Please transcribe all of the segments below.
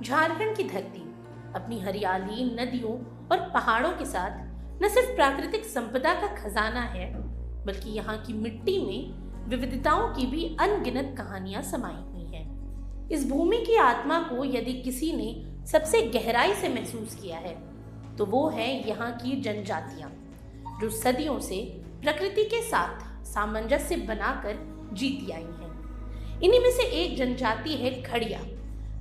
झारखंड की धरती अपनी हरियाली, नदियों और पहाड़ों के साथ न सिर्फ प्राकृतिक संपदा का खजाना है, बल्कि यहाँ की मिट्टी में विविधताओं की भी अनगिनत कहानियां समाई हुई हैं। इस भूमि की आत्मा को यदि किसी ने सबसे गहराई से महसूस किया है तो वो है यहाँ की जनजातियां, जो सदियों से प्रकृति के साथ सामंजस्य बनाकर जीती आई हैं। इन्हीं में से एक जनजाति है खड़िया,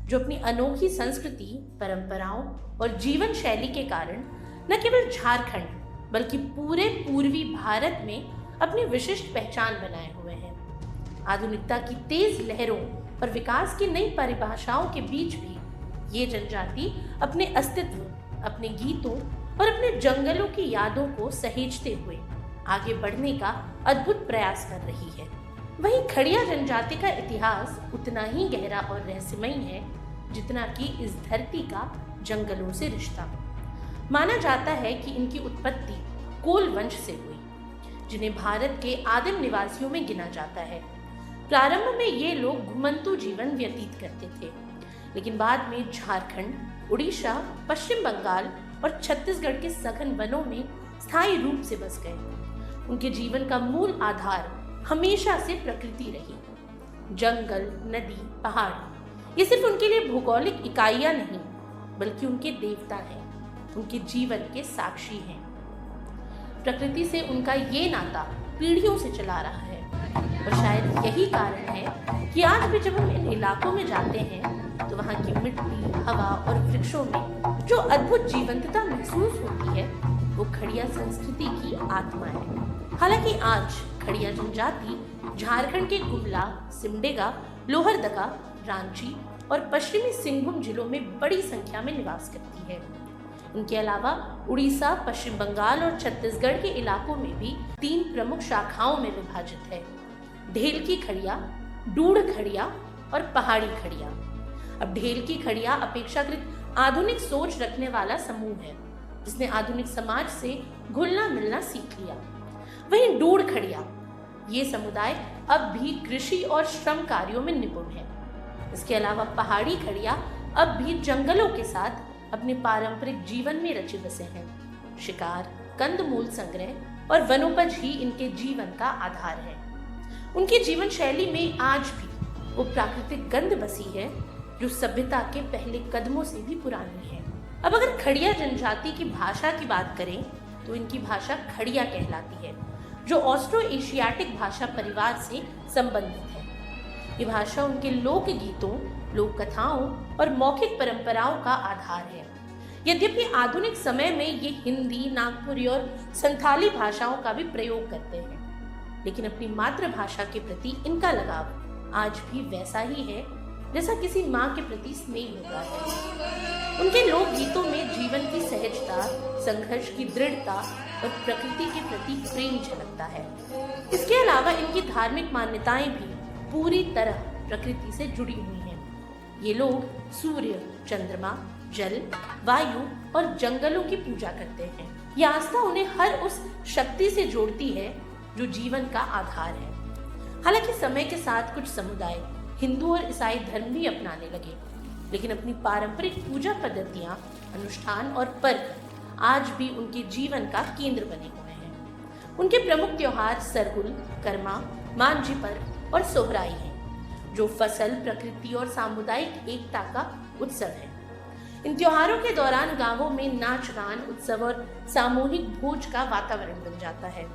जो अपनी अनोखी संस्कृति, परंपराओं और जीवन शैली के कारण न केवल झारखंड बल्कि पूरे पूर्वी भारत में अपनी विशिष्ट पहचान बनाए हुए हैं। आधुनिकता की तेज लहरों और विकास की नई परिभाषाओं के बीच भी ये जनजाति अपने अस्तित्व, अपने गीतों और अपने जंगलों की यादों को सहेजते हुए आगे बढ़ने का अद्भुत प्रयास कर रही है। वहीं खड़िया जनजाति का इतिहास उतना ही गहरा और रहस्यमयी है जितना कि इस धरती का जंगलों से रिश्ता। माना जाता है कि इनकी उत्पत्ति कोल वंश से हुई, जिन्हें भारत के आदिम निवासियों में गिना जाता है। प्रारंभ में ये लोग घुमंतु जीवन व्यतीत करते थे, लेकिन बाद में झारखंड, उड़ीसा, पश्चिम बंगाल और छत्तीसगढ़ के सघन वनों में स्थायी रूप से बस गए। उनके जीवन का मूल आधार हमेशा से प्रकृति रही। जंगल, नदी, पहाड़ ये सिर्फ उनके लिए भौगोलिक इकाइयां नहीं, बल्कि उनके देवता हैं, उनके जीवन के साक्षी हैं। प्रकृति से उनका ये नाता पीढ़ियों से चला रहा है और शायद यही कारण है कि आज भी जब हम इन इलाकों में जाते हैं तो वहाँ की मिट्टी, हवा और वृक्षों में जो अद्भुत जीवंतता महसूस होती है वो खड़िया संस्कृति की आत्मा है। हालांकि आज खड़िया जनजाति झारखंड के गुमला, सिमडेगा, लोहरदगा, रांची और पश्चिमी सिंहभूम जिलों में बड़ी संख्या में निवास करती है। इनके अलावा उड़ीसा, पश्चिम बंगाल और छत्तीसगढ़ के इलाकों में भी 3 प्रमुख शाखाओं में विभाजित है: ढेल की खड़िया, डूढ़ खड़िया और पहाड़ी खड़िया। अब ढेल की खड़िया अपेक्षाकृत आधुनिक सोच रखने वाला समूह है, जिसने आधुनिक समाज से घुलना मिलना सीख लिया। वहीं डूढ़ खड़िया ये समुदाय अब भी कृषि और श्रम कार्यों में निपुण है। इसके अलावा पहाड़ी खड़िया अब भी जंगलों के साथ अपने पारंपरिक जीवन में रचे बसे हैं। शिकार, कंदमूल संग्रह और वनोपज ही इनके जीवन का आधार है। उनकी जीवन शैली में आज भी वो प्राकृतिक गंध बसी है जो सभ्यता के पहले कदमों से भी पुरानी है। अब अगर खड़िया जनजाति की भाषा की बात करें तो इनकी भाषा खड़िया कहलाती है, जो ऑस्ट्रो एशियाटिक भाषा परिवार से संबंधित है। ये भाषा उनके लोक गीतों, लोक कथाओं और मौखिक परंपराओं का आधार है। यद्यपि आधुनिक समय में ये हिंदी, नागपुरी और संथाली भाषाओं का भी प्रयोग करते हैं, लेकिन अपनी मातृभाषा के प्रति इनका लगाव आज भी वैसा ही है जैसा किसी माँ के प्रति स्नेह होता है। उनके लोक गीतों में जीवन की सहजता, संघर्ष की दृढ़ता और प्रकृति के प्रति प्रेम झलकता है। इसके अलावा इनकी धार्मिक मान्यताएं भी पूरी तरह प्रकृति से जुड़ी हुई हैं। ये लोग सूर्य, चंद्रमा, जल, वायु और जंगलों की पूजा करते हैं। यह आस्था उन्हें हर उस शक्ति से जोड़ती है जो जीवन का आधार है। हालांकि समय के साथ कुछ समुदाय हिंदू और ईसाई धर्म भी अपनाने लगे, लेकिन अपनी पारंपरिक पूजा पद्धतियां, अनुष्ठान और पर्व आज भी उनके जीवन का केंद्र बने हुए हैं। उनके प्रमुख त्योहार सरहुल, कर्मा, मांझी पर्व और सोहराई हैं, जो फसल, प्रकृति और सामुदायिक एकता का उत्सव है। इन त्योहारों के दौरान गांवों में नाच गान, उत्सव और सामूहिक भोज का वातावरण बन जाता है।